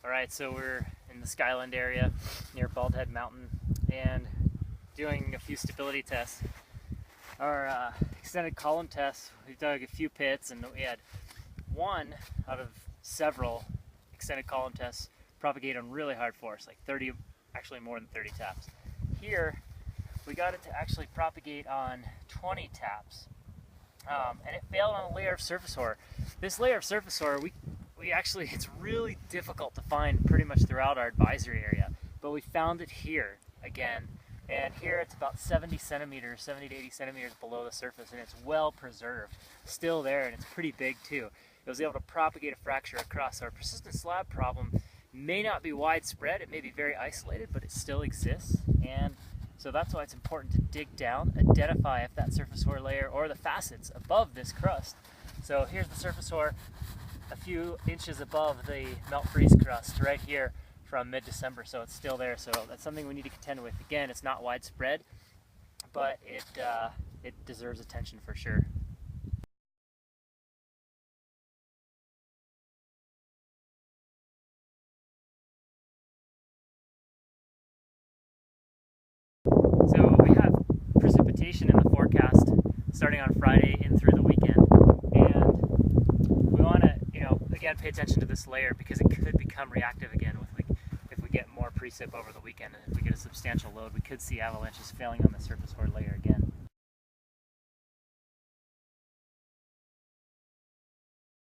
Alright, so we're in the Skyland area near Baldhead Mountain and doing a few stability tests. Our extended column tests, we dug a few pits and we had one out of several extended column tests propagate on really hard force, like 30, actually more than 30 taps. Here, we got it to actually propagate on 20 taps. And it failed on a layer of surface hoar. This layer of surface hoar, we actually, it's really difficult to find pretty much throughout our advisory area, but we found it here again. And here it's about 70 to 80 centimeters below the surface, and it's well preserved, still there, and it's pretty big too. It was able to propagate a fracture across. Our persistent slab problem may not be widespread, it may be very isolated, but it still exists. And so that's why it's important to dig down, identify if that surface hoar layer or the facets above this crust. So here's the surface hoar, a few inches above the melt freeze crust right here from mid-December, so it's still there. So that's something we need to contend with. Again, it's not widespread, but it deserves attention for sure. So we have precipitation in the forecast starting on Friday in through the weekend, and we want to, again, pay attention to this layer because it could become reactive again with, like, if we get more precip over the weekend, and if we get a substantial load, we could see avalanches failing on the surface hoar layer again.